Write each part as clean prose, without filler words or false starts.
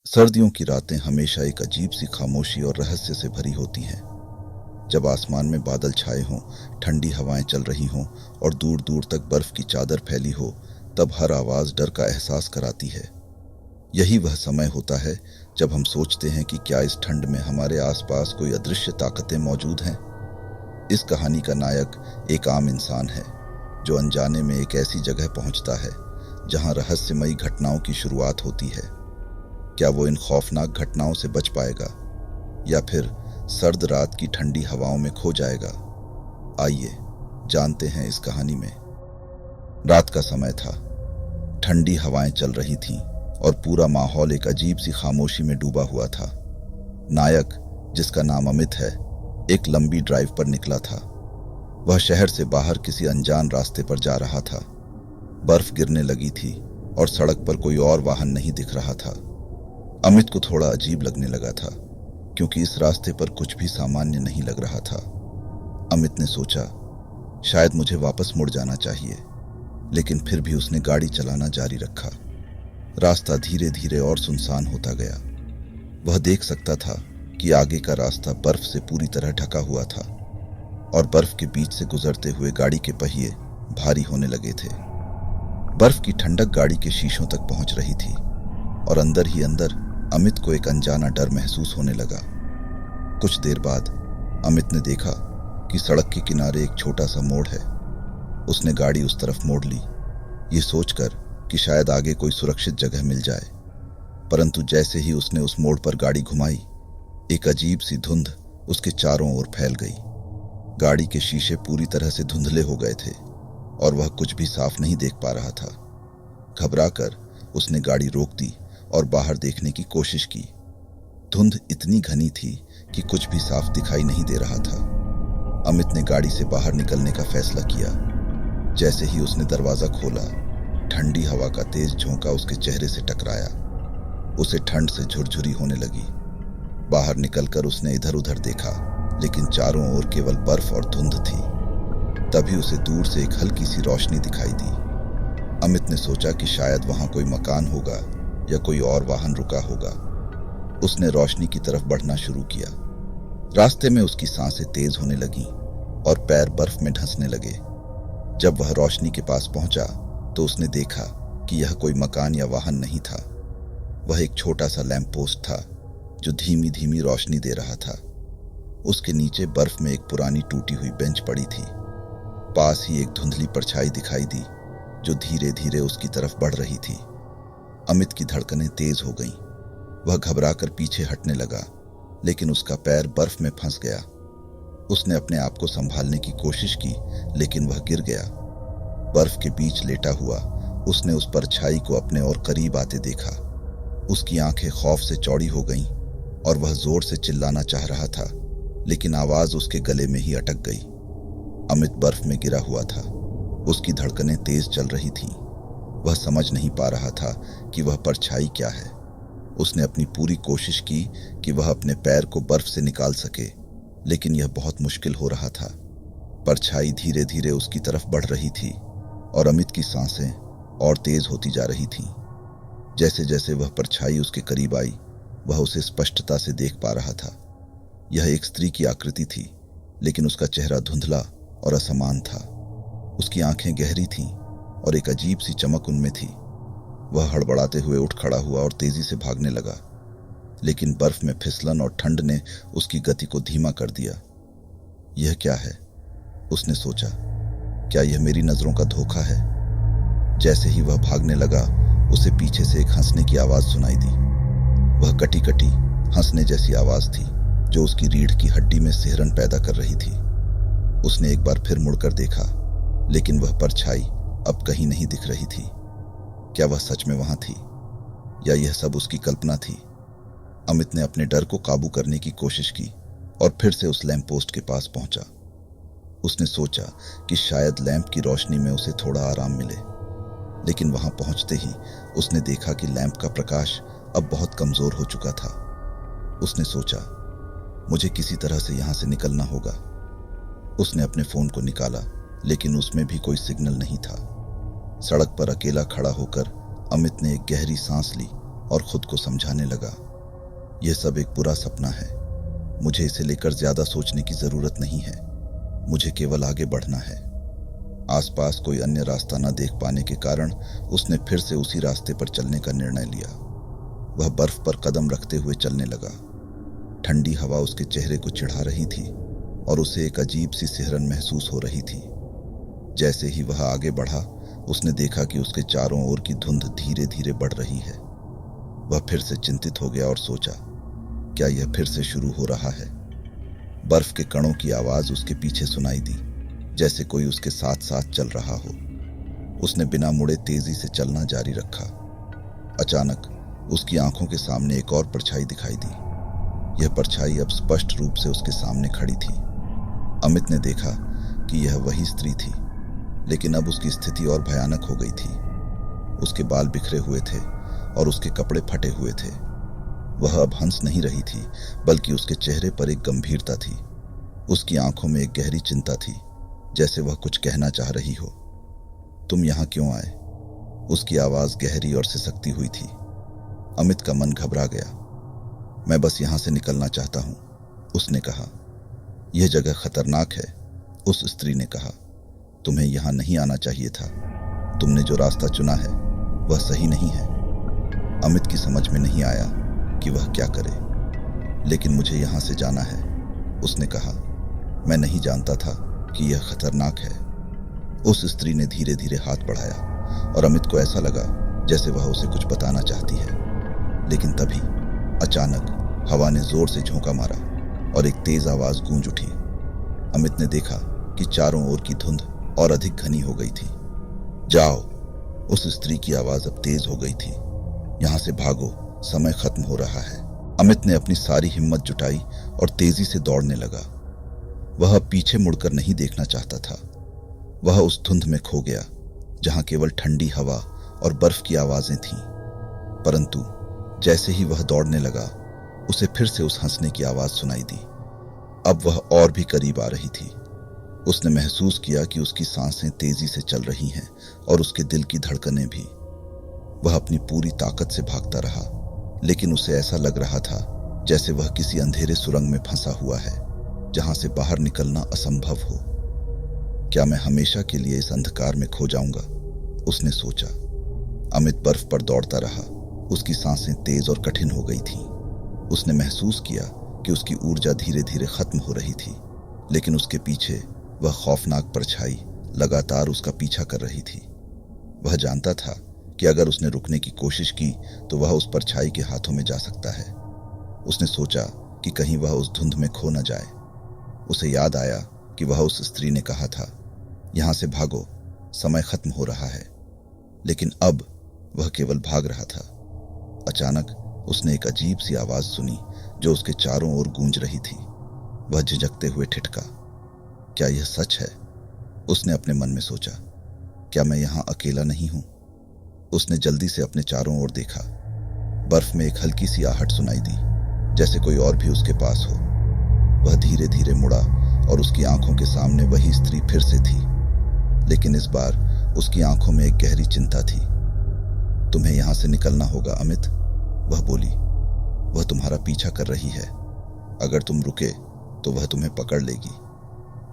सर्दियों की रातें हमेशा एक अजीब सी खामोशी और रहस्य से भरी होती हैं। जब आसमान में बादल छाए हों, ठंडी हवाएं चल रही हों और दूर दूर तक बर्फ की चादर फैली हो, तब हर आवाज डर का एहसास कराती है। यही वह समय होता है जब हम सोचते हैं कि क्या इस ठंड में हमारे आसपास कोई अदृश्य ताकतें मौजूद हैं। इस कहानी का नायक एक आम इंसान है जो अनजाने में एक ऐसी जगह पहुंचता है जहां रहस्यमयी घटनाओं की शुरुआत होती है। क्या वो इन खौफनाक घटनाओं से बच पाएगा या फिर सर्द रात की ठंडी हवाओं में खो जाएगा? आइए जानते हैं इस कहानी में। रात का समय था, ठंडी हवाएं चल रही थीं और पूरा माहौल एक अजीब सी खामोशी में डूबा हुआ था। नायक, जिसका नाम अमित है, एक लंबी ड्राइव पर निकला था। वह शहर से बाहर किसी अनजान रास्ते पर जा रहा था। बर्फ गिरने लगी थी और सड़क पर कोई और वाहन नहीं दिख रहा था। अमित को थोड़ा अजीब लगने लगा था क्योंकि इस रास्ते पर कुछ भी सामान्य नहीं लग रहा था। अमित ने सोचा, शायद मुझे वापस मुड़ जाना चाहिए, लेकिन फिर भी उसने गाड़ी चलाना जारी रखा। रास्ता धीरे धीरे और सुनसान होता गया। वह देख सकता था कि आगे का रास्ता बर्फ से पूरी तरह ढका हुआ था और बर्फ के बीच से गुजरते हुए गाड़ी के पहिए भारी होने लगे थे। बर्फ की ठंडक गाड़ी के शीशों तक पहुंच रही थी और अंदर ही अंदर अमित को एक अनजाना डर महसूस होने लगा। कुछ देर बाद अमित ने देखा कि सड़क के किनारे एक छोटा सा मोड़ है। उसने गाड़ी उस तरफ मोड़ ली, ये सोचकर कि शायद आगे कोई सुरक्षित जगह मिल जाए। परंतु जैसे ही उसने उस मोड़ पर गाड़ी घुमाई, एक अजीब सी धुंध उसके चारों ओर फैल गई। गाड़ी के शीशे पूरी तरह से धुंधले हो गए थे और वह कुछ भी साफ नहीं देख पा रहा था। घबराकर उसने गाड़ी रोक दी और बाहर देखने की कोशिश की। धुंध इतनी घनी थी कि कुछ भी साफ दिखाई नहीं दे रहा था। अमित ने गाड़ी से बाहर निकलने का फैसला किया। जैसे ही उसने दरवाजा खोला, ठंडी हवा का तेज झोंका उसके चेहरे से टकराया। उसे ठंड से झुरझुरी होने लगी। बाहर निकलकर उसने इधर उधर देखा, लेकिन चारों ओर केवल बर्फ और धुंध थी। तभी उसे दूर से एक हल्की सी रोशनी दिखाई दी। अमित ने सोचा कि शायद वहां कोई मकान होगा या कोई और वाहन रुका होगा। उसने रोशनी की तरफ बढ़ना शुरू किया। रास्ते में उसकी सांसें तेज होने लगीं और पैर बर्फ में धंसने लगे। जब वह रोशनी के पास पहुंचा तो उसने देखा कि यह कोई मकान या वाहन नहीं था। वह एक छोटा सा लैंप पोस्ट था जो धीमी धीमी रोशनी दे रहा था। उसके नीचे बर्फ में एक पुरानी टूटी हुई बेंच पड़ी थी। पास ही एक धुंधली परछाई दिखाई दी जो धीरे धीरे उसकी तरफ बढ़ रही थी। अमित की धड़कनें तेज हो गईं। वह घबराकर पीछे हटने लगा, लेकिन उसका पैर बर्फ में फंस गया। उसने अपने आप को संभालने की कोशिश की, लेकिन वह गिर गया। बर्फ के बीच लेटा हुआ उसने उस परछाई को अपने और करीब आते देखा। उसकी आंखें खौफ से चौड़ी हो गईं और वह जोर से चिल्लाना चाह रहा था, लेकिन आवाज उसके गले में ही अटक गई। अमित बर्फ में गिरा हुआ था। उसकी धड़कनें तेज चल रही थीं। वह समझ नहीं पा रहा था कि वह परछाई क्या है। उसने अपनी पूरी कोशिश की कि वह अपने पैर को बर्फ से निकाल सके, लेकिन यह बहुत मुश्किल हो रहा था। परछाई धीरे धीरे उसकी तरफ बढ़ रही थी और अमित की सांसें और तेज होती जा रही थीं। जैसे जैसे वह परछाई उसके करीब आई, वह उसे स्पष्टता से देख पा रहा था। यह एक स्त्री की आकृति थी, लेकिन उसका चेहरा धुंधला और असमान था। उसकी आंखें गहरी थीं और एक अजीब सी चमक उनमें थी। वह हड़बड़ाते हुए उठ खड़ा हुआ और तेजी से भागने लगा, लेकिन बर्फ में फिसलन और ठंड ने उसकी गति को धीमा कर दिया। यह क्या है? उसने सोचा, क्या यह मेरी नजरों का धोखा है? जैसे ही वह भागने लगा, उसे पीछे से एक हंसने की आवाज सुनाई दी। वह कटी कटी हंसने जैसी आवाज थी जो उसकी रीढ़ की हड्डी में सिहरन पैदा कर रही थी। उसने एक बार फिर मुड़कर देखा, लेकिन वह परछाई अब कहीं नहीं दिख रही थी। क्या वह सच में वहां थी या यह सब उसकी कल्पना थी? अमित ने अपने डर को काबू करने की कोशिश की और फिर से उस लैंप पोस्ट के पास पहुंचा। उसने सोचा कि शायद लैंप की रोशनी में उसे थोड़ा आराम मिले, लेकिन वहां पहुंचते ही उसने देखा कि लैंप का प्रकाश अब बहुत कमजोर हो चुका था। उसने सोचा, मुझे किसी तरह से यहां से निकलना होगा। उसने अपने फोन को निकाला, लेकिन उसमें भी कोई सिग्नल नहीं था। सड़क पर अकेला खड़ा होकर अमित ने एक गहरी सांस ली और खुद को समझाने लगा, यह सब एक बुरा सपना है। मुझे इसे लेकर ज्यादा सोचने की जरूरत नहीं है। मुझे केवल आगे बढ़ना है। आसपास कोई अन्य रास्ता न देख पाने के कारण उसने फिर से उसी रास्ते पर चलने का निर्णय लिया। वह बर्फ पर कदम रखते हुए चलने लगा। ठंडी हवा उसके चेहरे को चिढ़ा रही थी और उसे एक अजीब सी सिहरन महसूस हो रही थी। जैसे ही वह आगे बढ़ा, उसने देखा कि उसके चारों ओर की धुंध धीरे धीरे बढ़ रही है। वह फिर से चिंतित हो गया और सोचा, क्या यह फिर से शुरू हो रहा है? बर्फ के कणों की आवाज उसके पीछे सुनाई दी, जैसे कोई उसके साथ साथ चल रहा हो। उसने बिना मुड़े तेजी से चलना जारी रखा। अचानक उसकी आंखों के सामने एक और परछाई दिखाई दी। यह परछाई अब स्पष्ट रूप से उसके सामने खड़ी थी। अमित ने देखा कि यह वही स्त्री थी, लेकिन अब उसकी स्थिति और भयानक हो गई थी। उसके बाल बिखरे हुए थे और उसके कपड़े फटे हुए थे। वह अब हंस नहीं रही थी, बल्कि उसके चेहरे पर एक गंभीरता थी। उसकी आंखों में एक गहरी चिंता थी, जैसे वह कुछ कहना चाह रही हो। तुम यहां क्यों आए? उसकी आवाज गहरी और सिसकती हुई थी। अमित का मन घबरा गया। मैं बस यहां से निकलना चाहता हूं, उसने कहा। यह जगह खतरनाक है, उस स्त्री ने कहा। तुम्हें यहां नहीं आना चाहिए था। तुमने जो रास्ता चुना है वह सही नहीं है। अमित की समझ में नहीं आया कि वह क्या करे। लेकिन मुझे यहां से जाना है, उसने कहा। मैं नहीं जानता था कि यह खतरनाक है। उस स्त्री ने धीरे धीरे हाथ बढ़ाया और अमित को ऐसा लगा जैसे वह उसे कुछ बताना चाहती है। लेकिन तभी अचानक हवा ने जोर से झोंका मारा और एक तेज आवाज गूंज उठी। अमित ने देखा कि चारों ओर की धुंध और अधिक घनी हो गई थी। जाओ, उस स्त्री की आवाज अब तेज हो गई थी। यहां से भागो, समय खत्म हो रहा है। अमित ने अपनी सारी हिम्मत जुटाई और तेजी से दौड़ने लगा। वह अब पीछे मुड़कर नहीं देखना चाहता था। वह उस धुंध में खो गया जहां केवल ठंडी हवा और बर्फ की आवाजें थीं। परंतु जैसे ही वह दौड़ने लगा, उसे फिर से उस हंसने की आवाज सुनाई दी। अब वह और भी करीब आ रही थी। उसने महसूस किया कि उसकी सांसें तेजी से चल रही हैं और उसके दिल की धड़कनें भी। वह अपनी पूरी ताकत से भागता रहा, लेकिन उसे ऐसा लग रहा था जैसे वह किसी अंधेरे सुरंग में फंसा हुआ है, जहां से बाहर निकलना असंभव हो। क्या मैं हमेशा के लिए इस अंधकार में खो जाऊंगा? उसने सोचा। अमित बर्फ पर दौड़ता रहा। उसकी सांसें तेज और कठिन हो गई थीं। उसने महसूस किया कि उसकी ऊर्जा धीरे धीरे खत्म हो रही थी, लेकिन उसके पीछे वह खौफनाक परछाई लगातार उसका पीछा कर रही थी। वह जानता था कि अगर उसने रुकने की कोशिश की तो वह उस परछाई के हाथों में जा सकता है। उसने सोचा कि कहीं वह उस धुंध में खो न जाए। उसे याद आया कि वह उस स्त्री ने कहा था, यहां से भागो, समय खत्म हो रहा है। लेकिन अब वह केवल भाग रहा था। अचानक उसने एक अजीब सी आवाज सुनी जो उसके चारों ओर गूंज रही थी। वह झिझकते हुए ठिठका। क्या यह सच है? उसने अपने मन में सोचा। क्या मैं यहां अकेला नहीं हूं? उसने जल्दी से अपने चारों ओर देखा। बर्फ में एक हल्की सी आहट सुनाई दी, जैसे कोई और भी उसके पास हो। वह धीरे धीरे मुड़ा और उसकी आंखों के सामने वही स्त्री फिर से थी, लेकिन इस बार उसकी आंखों में एक गहरी चिंता थी। तुम्हें यहां से निकलना होगा अमित, वह बोली। वह तुम्हारा पीछा कर रही है। अगर तुम रुके तो वह तुम्हें पकड़ लेगी।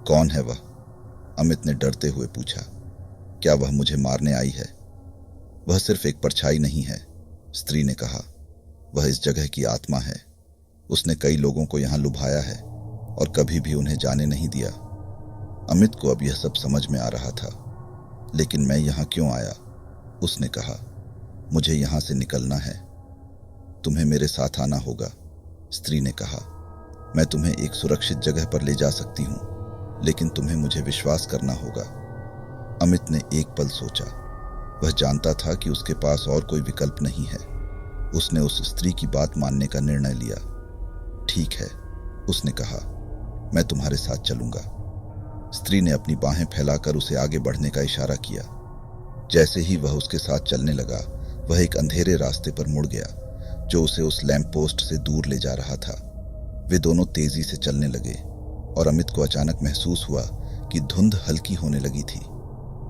कौन है वह? अमित ने डरते हुए पूछा। क्या वह मुझे मारने आई है? वह सिर्फ एक परछाई नहीं है, स्त्री ने कहा। वह इस जगह की आत्मा है। उसने कई लोगों को यहां लुभाया है और कभी भी उन्हें जाने नहीं दिया। अमित को अब यह सब समझ में आ रहा था। लेकिन मैं यहां क्यों आया? उसने कहा। मुझे यहां से निकलना है। तुम्हें मेरे साथ आना होगा, स्त्री ने कहा। मैं तुम्हें एक सुरक्षित जगह पर ले जा सकती हूं, लेकिन तुम्हें मुझे विश्वास करना होगा। अमित ने एक पल सोचा। वह जानता था कि उसके पास और कोई विकल्प नहीं है। उसने उस स्त्री की बात मानने का निर्णय लिया। ठीक है, उसने कहा, मैं तुम्हारे साथ चलूंगा। स्त्री ने अपनी बाहें फैलाकर उसे आगे बढ़ने का इशारा किया। जैसे ही वह उसके साथ चलने लगा, वह एक अंधेरे रास्ते पर मुड़ गया जो उसे उस लैंप पोस्ट से दूर ले जा रहा था। वे दोनों तेजी से चलने लगे और अमित को अचानक महसूस हुआ कि धुंध हल्की होने लगी थी,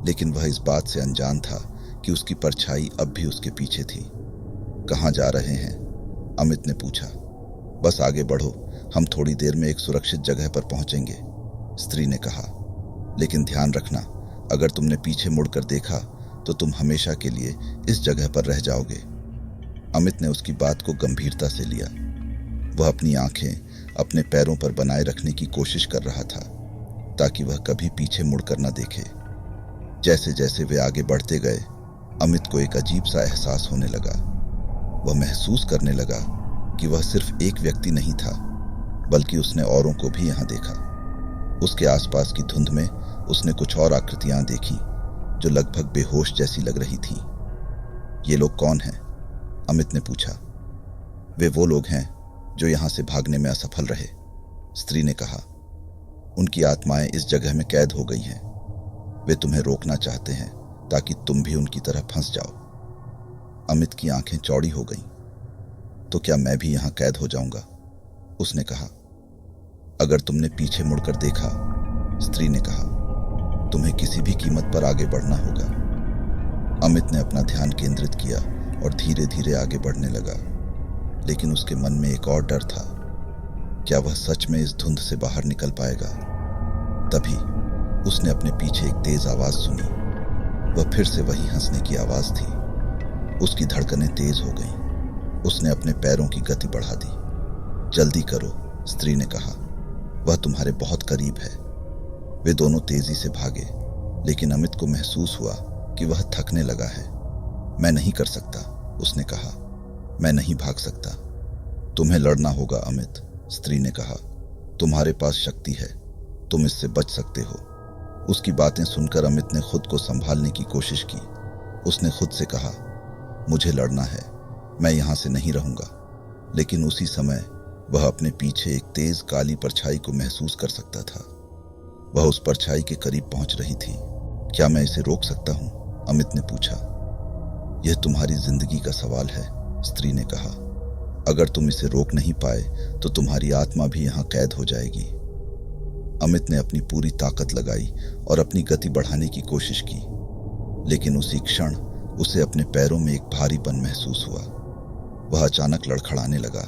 लेकिन वह इस बात से अनजान था कि उसकी परछाई अब भी उसके पीछे थी। कहाँ जा रहे हैं? अमित ने पूछा। बस आगे बढ़ो, हम थोड़ी देर में एक सुरक्षित जगह पर पहुंचेंगे, स्त्री ने कहा। लेकिन ध्यान रखना, अगर तुमने पीछे मुड़कर देखा तो तुम हमेशा के लिए इस जगह पर रह जाओगे। अमित ने उसकी बात को गंभीरता से लिया। वह अपनी आंखें अपने पैरों पर बनाए रखने की कोशिश कर रहा था ताकि वह कभी पीछे मुड़कर न देखे। जैसे जैसे वे आगे बढ़ते गए, अमित को एक अजीब सा एहसास होने लगा। वह महसूस करने लगा कि वह सिर्फ एक व्यक्ति नहीं था, बल्कि उसने औरों को भी यहां देखा। उसके आसपास की धुंध में उसने कुछ और आकृतियां देखी जो लगभग बेहोश जैसी लग रही थीं। ये लोग कौन हैं? अमित ने पूछा। वे वो लोग हैं जो यहां से भागने में असफल रहे, स्त्री ने कहा। उनकी आत्माएं इस जगह में कैद हो गई हैं। वे तुम्हें रोकना चाहते हैं ताकि तुम भी उनकी तरह फंस जाओ। अमित की आंखें चौड़ी हो गईं। तो क्या मैं भी यहां कैद हो जाऊंगा? उसने कहा। अगर तुमने पीछे मुड़कर देखा, स्त्री ने कहा, तुम्हें किसी भी कीमत पर आगे बढ़ना होगा। अमित ने अपना ध्यान केंद्रित किया और धीरे धीरे आगे बढ़ने लगा, लेकिन उसके मन में एक और डर था। क्या वह सच में इस धुंध से बाहर निकल पाएगा? तभी उसने अपने पीछे एक तेज आवाज सुनी। वह फिर से वही हंसने की आवाज थी। उसकी धड़कनें तेज हो गईं। उसने अपने पैरों की गति बढ़ा दी। जल्दी करो, स्त्री ने कहा, वह तुम्हारे बहुत करीब है। वे दोनों तेजी से भागे, लेकिन अमित को महसूस हुआ कि वह थकने लगा है। मैं नहीं कर सकता, उसने कहा। मैं नहीं भाग सकता। तुम्हें लड़ना होगा अमित, स्त्री ने कहा। तुम्हारे पास शक्ति है, तुम इससे बच सकते हो। उसकी बातें सुनकर अमित ने खुद को संभालने की कोशिश की। उसने खुद से कहा, मुझे लड़ना है, मैं यहां से नहीं रहूंगा। लेकिन उसी समय वह अपने पीछे एक तेज काली परछाई को महसूस कर सकता था। वह उस परछाई के करीब पहुंच रही थी। क्या मैं इसे रोक सकता हूं? अमित ने पूछा। यह तुम्हारी जिंदगी का सवाल है, स्त्री ने कहा। अगर तुम इसे रोक नहीं पाए तो तुम्हारी आत्मा भी यहां कैद हो जाएगी। अमित ने अपनी पूरी ताकत लगाई और अपनी गति बढ़ाने की कोशिश की, लेकिन उसी क्षण उसे अपने पैरों में एक भारीपन महसूस हुआ। वह अचानक लड़खड़ाने लगा।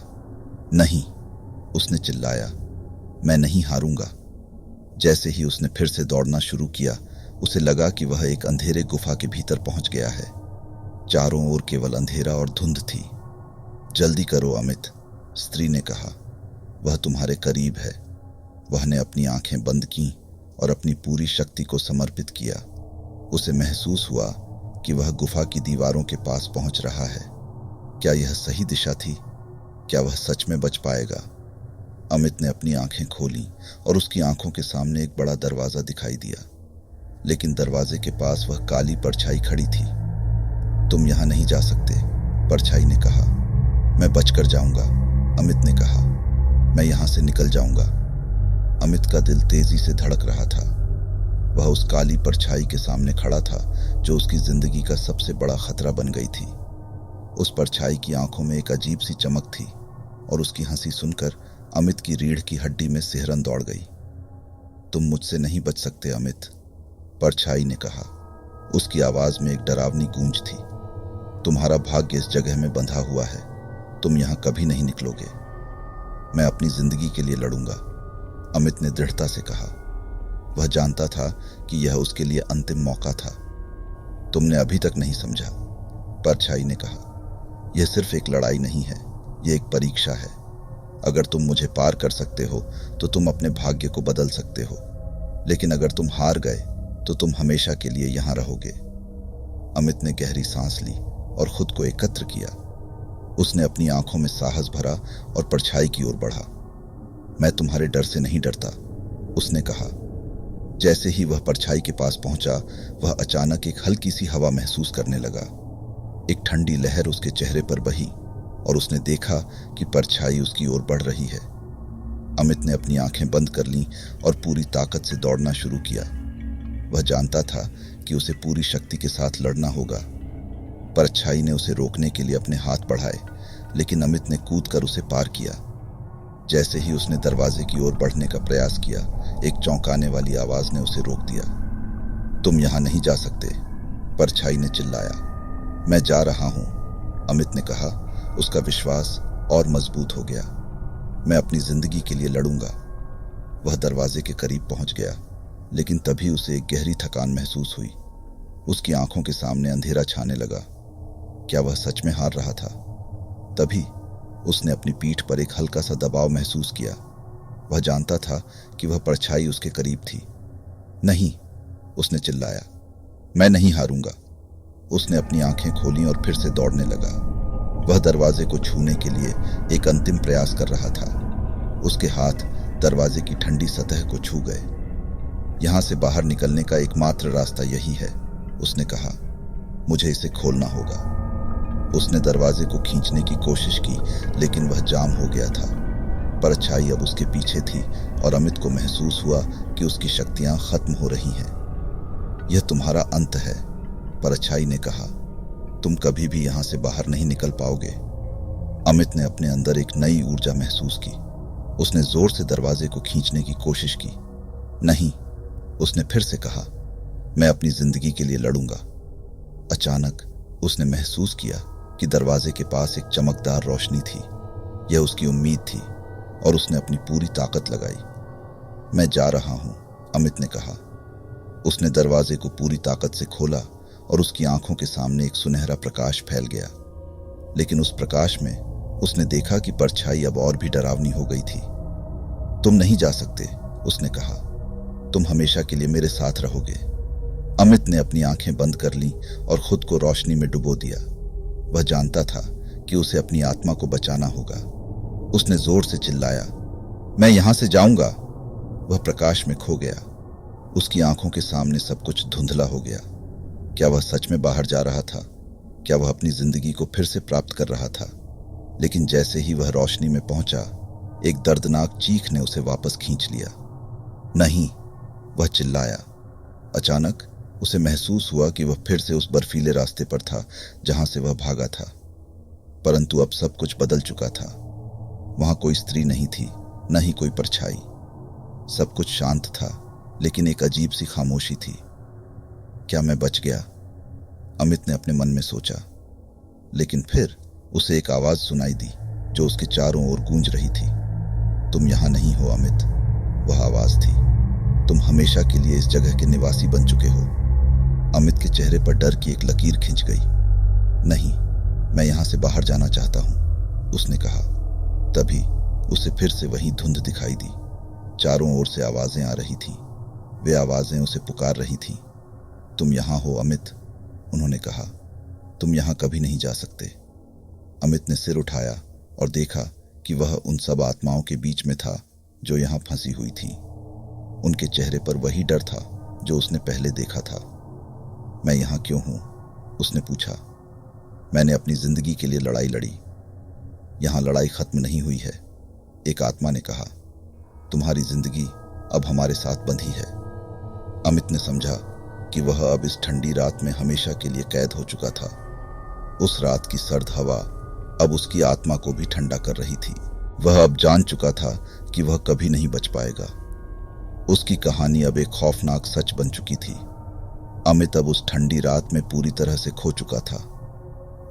नहीं, उसने चिल्लाया, मैं नहीं हारूंगा। जैसे ही उसने फिर से दौड़ना शुरू किया, उसे लगा कि वह एक अंधेरे गुफा के भीतर पहुंच गया है। चारों ओर केवल अंधेरा और धुंध थी। जल्दी करो अमित, स्त्री ने कहा, वह तुम्हारे करीब है। वह ने अपनी आंखें बंद की और अपनी पूरी शक्ति को समर्पित किया। उसे महसूस हुआ कि वह गुफा की दीवारों के पास पहुंच रहा है। क्या यह सही दिशा थी? क्या वह सच में बच पाएगा? अमित ने अपनी आंखें खोली और उसकी आंखों के सामने एक बड़ा दरवाजा दिखाई दिया, लेकिन दरवाजे के पास वह काली परछाई खड़ी थी। तुम यहां नहीं जा सकते, परछाई ने कहा। मैं बचकर जाऊंगा, अमित ने कहा। मैं यहां से निकल जाऊंगा। अमित का दिल तेजी से धड़क रहा था। वह उस काली परछाई के सामने खड़ा था जो उसकी जिंदगी का सबसे बड़ा खतरा बन गई थी। उस परछाई की आंखों में एक अजीब सी चमक थी और उसकी हंसी सुनकर अमित की रीढ़ की हड्डी में सिहरन दौड़ गई। तुम मुझसे नहीं बच सकते अमित, परछाई ने कहा। उसकी आवाज में एक डरावनी गूंज थी। तुम्हारा भाग्य इस जगह में बंधा हुआ है, तुम यहां कभी नहीं निकलोगे। मैं अपनी जिंदगी के लिए लड़ूंगा, अमित ने दृढ़ता से कहा। वह जानता था कि यह उसके लिए अंतिम मौका था। तुमने अभी तक नहीं समझा, परछाई ने कहा। यह सिर्फ एक लड़ाई नहीं है, यह एक परीक्षा है। अगर तुम मुझे पार कर सकते हो तो तुम अपने भाग्य को बदल सकते हो, लेकिन अगर तुम हार गए तो तुम हमेशा के लिए यहां रहोगे। अमित ने गहरी सांस ली और खुद को एकत्र किया। उसने अपनी आंखों में साहस भरा और परछाई की ओर बढ़ा। मैं तुम्हारे डर से नहीं डरता, उसने कहा। जैसे ही वह परछाई के पास पहुंचा, वह अचानक एक हल्की सी हवा महसूस करने लगा। एक ठंडी लहर उसके चेहरे पर बही और उसने देखा कि परछाई उसकी ओर बढ़ रही है। अमित ने अपनी आंखें बंद कर लीं और पूरी ताकत से दौड़ना शुरू किया। वह जानता था कि उसे पूरी शक्ति के साथ लड़ना होगा। परछाई ने उसे रोकने के लिए अपने हाथ बढ़ाए, लेकिन अमित ने कूदकर उसे पार किया। जैसे ही उसने दरवाजे की ओर बढ़ने का प्रयास किया, एक चौंकाने वाली आवाज ने उसे रोक दिया। तुम यहां नहीं जा सकते, परछाई ने चिल्लाया। मैं जा रहा हूं, अमित ने कहा उसका विश्वास और मजबूत हो गया। मैं अपनी जिंदगी के लिए लड़ूंगा। वह दरवाजे के करीब पहुंच गया, लेकिन तभी उसे एक गहरी थकान महसूस हुई। उसकी आंखों के सामने अंधेरा छाने लगा। क्या वह सच में हार रहा था? तभी उसने अपनी पीठ पर एक हल्का सा दबाव महसूस किया। वह जानता था कि वह परछाई उसके करीब थी। नहीं, उसने चिल्लाया, मैं नहीं हारूंगा। उसने अपनी आंखें खोलीं और फिर से दौड़ने लगा। वह दरवाजे को छूने के लिए एक अंतिम प्रयास कर रहा था। उसके हाथ दरवाजे की ठंडी सतह को छू गए। यहां से बाहर निकलने का एकमात्र रास्ता यही है, उसने कहा। मुझे इसे खोलना होगा। उसने दरवाजे को खींचने की कोशिश की, लेकिन वह जाम हो गया था। परछाई अब उसके पीछे थी और अमित को महसूस हुआ कि उसकी शक्तियां खत्म हो रही हैं। यह तुम्हारा अंत है, परछाई ने कहा। तुम कभी भी यहां से बाहर नहीं निकल पाओगे। अमित ने अपने अंदर एक नई ऊर्जा महसूस की। उसने जोर से दरवाजे को खींचने की कोशिश की। नहीं, उसने फिर से कहा, मैं अपनी जिंदगी के लिए लड़ूंगा। अचानक उसने महसूस किया कि दरवाजे के पास एक चमकदार रोशनी थी। यह उसकी उम्मीद थी और उसने अपनी पूरी ताकत लगाई। मैं जा रहा हूं, अमित ने कहा। उसने दरवाजे को पूरी ताकत से खोला और उसकी आंखों के सामने एक सुनहरा प्रकाश फैल गया। लेकिन उस प्रकाश में उसने देखा कि परछाई अब और भी डरावनी हो गई थी। तुम नहीं जा सकते, उसने कहा। तुम हमेशा के लिए मेरे साथ रहोगे। अमित ने अपनी आंखें बंद कर लीं और खुद को रोशनी में डुबो दिया। वह जानता था कि उसे अपनी आत्मा को बचाना होगा। उसने जोर से चिल्लाया, मैं यहां से जाऊंगा। वह प्रकाश में खो गया। उसकी आंखों के सामने सब कुछ धुंधला हो गया। क्या वह सच में बाहर जा रहा था? क्या वह अपनी जिंदगी को फिर से प्राप्त कर रहा था? लेकिन जैसे ही वह रोशनी में पहुंचा, एक दर्दनाक चीख ने उसे वापस खींच लिया। नहीं, वह चिल्लाया। अचानक उसे महसूस हुआ कि वह फिर से उस बर्फीले रास्ते पर था जहां से वह भागा था। परंतु अब सब कुछ बदल चुका था। वहां कोई स्त्री नहीं थी, न ही कोई परछाई। सब कुछ शांत था, लेकिन एक अजीब सी खामोशी थी। क्या मैं बच गया? अमित ने अपने मन में सोचा। लेकिन फिर उसे एक आवाज सुनाई दी जो उसके चारों ओर गूंज रही थी। तुम यहां नहीं हो अमित, वह आवाज थी। तुम हमेशा के लिए इस जगह के निवासी बन चुके हो। अमित के चेहरे पर डर की एक लकीर खिंच गई। नहीं, मैं यहां से बाहर जाना चाहता हूं, उसने कहा। तभी उसे फिर से वही धुंध दिखाई दी। चारों ओर से आवाजें आ रही थीं। वे आवाजें उसे पुकार रही थीं। तुम यहां हो अमित, उन्होंने कहा। तुम यहां कभी नहीं जा सकते। अमित ने सिर उठाया और देखा कि वह उन सब आत्माओं के बीच में था जो यहां फंसी हुई थीं। उनके चेहरे पर वही डर था जो उसने पहले देखा था। मैं यहां क्यों हूं? उसने पूछा। मैंने अपनी जिंदगी के लिए लड़ाई लड़ी। यहां लड़ाई खत्म नहीं हुई है, एक आत्मा ने कहा। तुम्हारी जिंदगी अब हमारे साथ बंधी है। अमित ने समझा कि वह अब इस ठंडी रात में हमेशा के लिए कैद हो चुका था। उस रात की सर्द हवा अब उसकी आत्मा को भी ठंडा कर रही थी। वह अब जान चुका था कि वह कभी नहीं बच पाएगा। उसकी कहानी अब एक खौफनाक सच बन चुकी थी। अमित अब उस ठंडी रात में पूरी तरह से खो चुका था।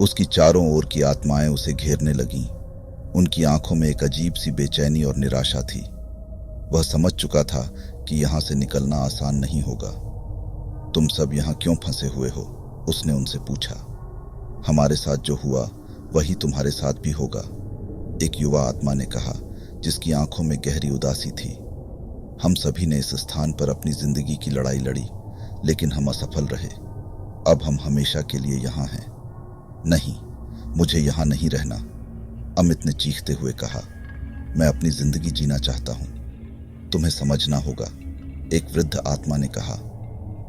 उसकी चारों ओर की आत्माएं उसे घेरने लगीं। उनकी आंखों में एक अजीब सी बेचैनी और निराशा थी। वह समझ चुका था कि यहां से निकलना आसान नहीं होगा। तुम सब यहां क्यों फंसे हुए हो? उसने उनसे पूछा। हमारे साथ जो हुआ वही तुम्हारे साथ भी होगा, एक युवा आत्मा ने कहा, जिसकी आंखों में गहरी उदासी थी। हम सभी ने इस स्थान पर अपनी जिंदगी की लड़ाई लड़ी, लेकिन हम असफल रहे। अब हम हमेशा के लिए यहाँ हैं। नहीं, मुझे यहाँ नहीं रहना, अमित ने चीखते हुए कहा। मैं अपनी जिंदगी जीना चाहता हूँ। तुम्हें समझना होगा, एक वृद्ध आत्मा ने कहा।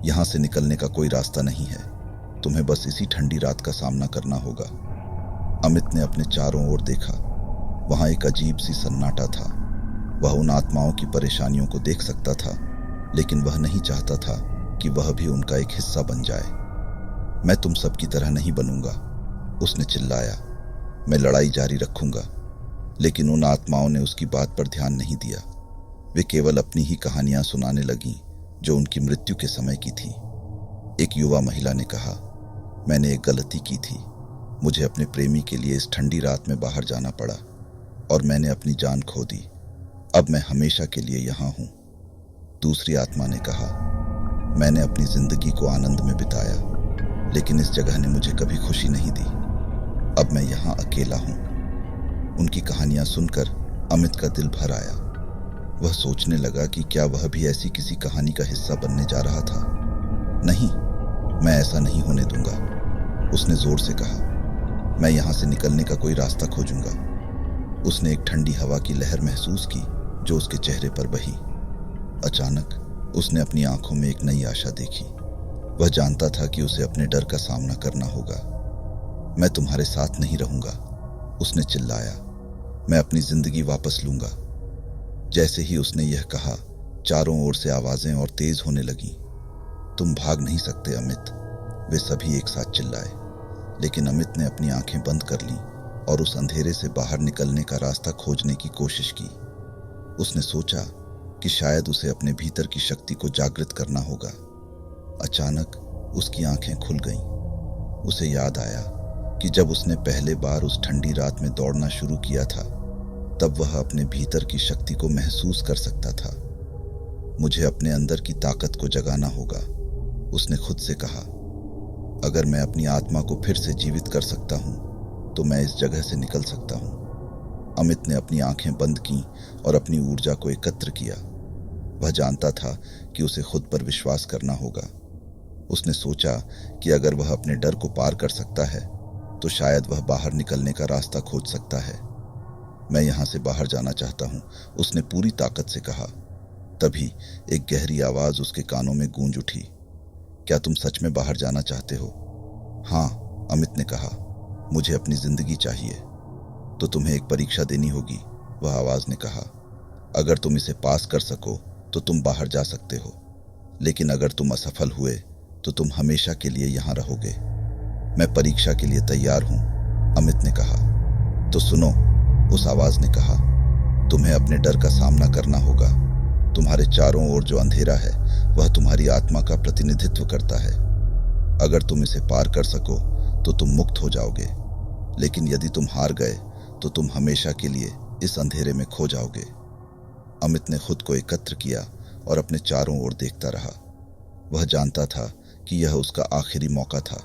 यहाँ से निकलने का कोई रास्ता नहीं है। तुम्हें बस इसी ठंडी रात का सामना करना होगा। अमित ने अपने चारों ओर देखा। वहां एक अजीब सी सन्नाटा था। वह उन आत्माओं की परेशानियों को देख सकता था, लेकिन वह नहीं चाहता था कि वह भी उनका एक हिस्सा बन जाए। मैं तुम सबकी तरह नहीं बनूंगा, उसने चिल्लाया। मैं लड़ाई जारी रखूंगा। लेकिन उन आत्माओं ने उसकी बात पर ध्यान नहीं दिया। वे केवल अपनी ही कहानियां सुनाने लगीं जो उनकी मृत्यु के समय की थी। एक युवा महिला ने कहा, मैंने एक गलती की थी। मुझे अपने प्रेमी के लिए इस ठंडी रात में बाहर जाना पड़ा और मैंने अपनी जान खो दी। अब मैं हमेशा के लिए यहाँ हूँ। दूसरी आत्मा ने कहा, मैंने अपनी जिंदगी को आनंद में बिताया, लेकिन इस जगह ने मुझे कभी खुशी नहीं दी। अब मैं यहाँ अकेला हूँ। उनकी कहानियां सुनकर अमित का दिल भर आया। वह सोचने लगा कि क्या वह भी ऐसी किसी कहानी का हिस्सा बनने जा रहा था। नहीं, मैं ऐसा नहीं होने दूंगा, उसने जोर से कहा। मैं यहां से निकलने का कोई रास्ता खोजूंगा। उसने एक ठंडी हवा की लहर महसूस की जो उसके चेहरे पर बही। अचानक उसने अपनी आंखों में एक नई आशा देखी। वह जानता था कि उसे अपने डर का सामना करना होगा। मैं तुम्हारे साथ नहीं रहूंगा, उसने चिल्लाया। मैं अपनी जिंदगी वापस लूंगा। जैसे ही उसने यह कहा, चारों ओर से आवाजें और तेज होने लगीं। तुम भाग नहीं सकते अमित, वे सभी एक साथ चिल्लाए। लेकिन अमित ने अपनी आंखें बंद कर लीं और उस अंधेरे से बाहर निकलने का रास्ता खोजने की कोशिश की। उसने सोचा कि शायद उसे अपने भीतर की शक्ति को जागृत करना होगा। अचानक उसकी आंखें खुल गईं। उसे याद आया कि जब उसने पहले बार उस ठंडी रात में दौड़ना शुरू किया था, तब वह अपने भीतर की शक्ति को महसूस कर सकता था। मुझे अपने अंदर की ताकत को जगाना होगा, उसने खुद से कहा। अगर मैं अपनी आत्मा को फिर से जीवित कर सकता हूं, तो मैं इस जगह से निकल सकता हूं। अमित ने अपनी आंखें बंद की और अपनी ऊर्जा को एकत्र किया। वह जानता था कि उसे खुद पर विश्वास करना होगा। उसने सोचा कि अगर वह अपने डर को पार कर सकता है, तो शायद वह बाहर निकलने का रास्ता खोज सकता है। मैं यहां से बाहर जाना चाहता हूं, उसने पूरी ताकत से कहा। तभी एक गहरी आवाज उसके कानों में गूंज उठी। क्या तुम सच में बाहर जाना चाहते हो? हाँ, अमित ने कहा। मुझे अपनी जिंदगी चाहिए। तो तुम्हें एक परीक्षा देनी होगी, वह आवाज ने कहा। अगर तुम इसे पास कर सको तो तुम बाहर जा सकते हो, लेकिन अगर तुम असफल हुए तो तुम हमेशा के लिए यहां रहोगे। मैं परीक्षा के लिए तैयार हूं, अमित ने कहा। तो सुनो, उस आवाज ने कहा। तुम्हें अपने डर का सामना करना होगा। तुम्हारे चारों ओर जो अंधेरा है, वह तुम्हारी आत्मा का प्रतिनिधित्व करता है। अगर तुम इसे पार कर सको तो तुम मुक्त हो जाओगे, लेकिन यदि तुम हार गए तो तुम हमेशा के लिए इस अंधेरे में खो जाओगे। अमित ने खुद को एकत्र किया और अपने चारों ओर देखता रहा। वह जानता था कि यह उसका आखिरी मौका था।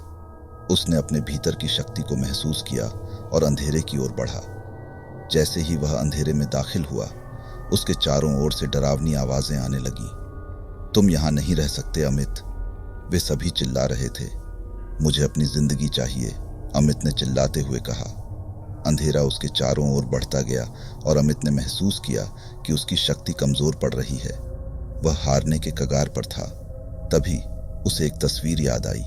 उसने अपने भीतर की शक्ति को महसूस किया और अंधेरे की ओर बढ़ा। जैसे ही वह अंधेरे में दाखिल हुआ, उसके चारों ओर से डरावनी आवाजें आने लगीं। तुम यहां नहीं रह सकते अमित, वे सभी चिल्ला रहे थे। मुझे अपनी जिंदगी चाहिए, अमित ने चिल्लाते हुए कहा। अंधेरा उसके चारों ओर बढ़ता गया और अमित ने महसूस किया कि उसकी शक्ति कमजोर पड़ रही है। वह हारने के कगार पर था। तभी उसे एक तस्वीर याद आई,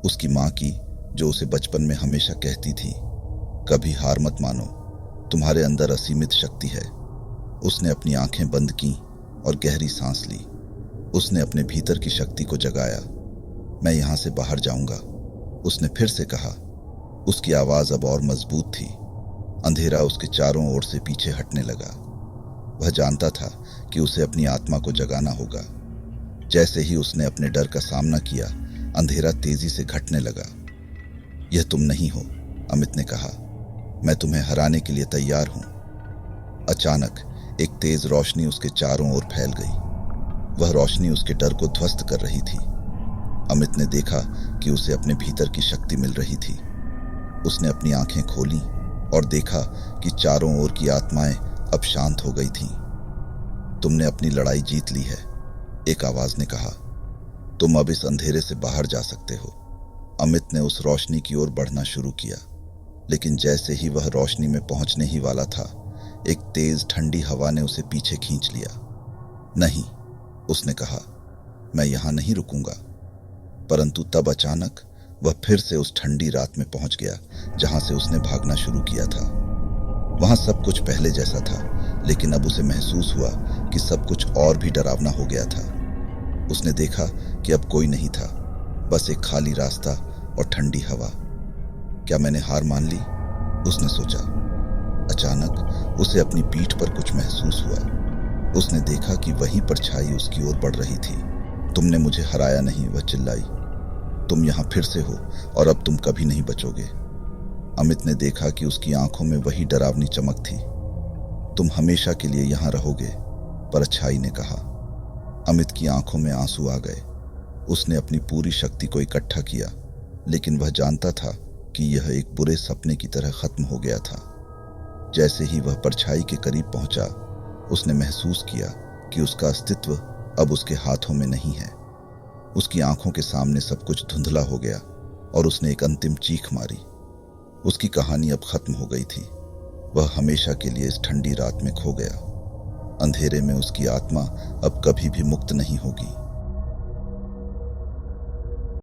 उसकी मां की, जो उसे बचपन में हमेशा कहती थी, कभी हार मत मानो, तुम्हारे अंदर असीमित शक्ति है। उसने अपनी आंखें बंद की और गहरी सांस ली। उसने अपने भीतर की शक्ति को जगाया। मैं यहां से बाहर जाऊंगा, उसने फिर से कहा। उसकी आवाज अब और मजबूत थी। अंधेरा उसके चारों ओर से पीछे हटने लगा। वह जानता था कि उसे अपनी आत्मा को जगाना होगा। जैसे ही उसने अपने डर का सामना किया, अंधेरा तेजी से घटने लगा। यह तुम नहीं हो, अमित ने कहा। मैं तुम्हें हराने के लिए तैयार हूं। अचानक एक तेज रोशनी उसके चारों ओर फैल गई। वह रोशनी उसके डर को ध्वस्त कर रही थी। अमित ने देखा कि उसे अपने भीतर की शक्ति मिल रही थी। उसने अपनी आंखें खोली और देखा कि चारों ओर की आत्माएं अब शांत हो गई थीं। तुमने अपनी लड़ाई जीत ली है, एक आवाज ने कहा। तुम अब इस अंधेरे से बाहर जा सकते हो। अमित ने उस रोशनी की ओर बढ़ना शुरू किया, लेकिन जैसे ही वह रोशनी में पहुंचने ही वाला था, एक तेज ठंडी हवा ने उसे पीछे खींच लिया। नहीं, उसने कहा, मैं यहां नहीं रुकूंगा। परंतु तब अचानक वह फिर से उस ठंडी रात में पहुंच गया जहां से उसने भागना शुरू किया था। वहां सब कुछ पहले जैसा था, लेकिन अब उसे महसूस हुआ कि सब कुछ और भी डरावना हो गया था। उसने देखा कि अब कोई नहीं था, बस एक खाली रास्ता और ठंडी हवा। क्या मैंने हार मान ली? उसने सोचा। अचानक उसे अपनी पीठ पर कुछ महसूस हुआ। उसने देखा कि वही परछाई उसकी ओर बढ़ रही थी। तुमने मुझे हराया नहीं, वह चिल्लाई। तुम यहां फिर से हो और अब तुम कभी नहीं बचोगे। अमित ने देखा कि उसकी आंखों में वही डरावनी चमक थी। तुम हमेशा के लिए यहां रहोगे, परछाई ने कहा। अमित की आंखों में आंसू आ गए। उसने अपनी पूरी शक्ति को इकट्ठा किया, लेकिन वह जानता था कि यह एक बुरे सपने की तरह खत्म हो गया था। जैसे ही वह परछाई के करीब पहुंचा, उसने महसूस किया कि उसका अस्तित्व अब उसके हाथों में नहीं है। उसकी आंखों के सामने सब कुछ धुंधला हो गया और उसने एक अंतिम चीख मारी। उसकी कहानी अब खत्म हो गई थी। वह हमेशा के लिए इस ठंडी रात में खो गया। अंधेरे में उसकी आत्मा अब कभी भी मुक्त नहीं होगी।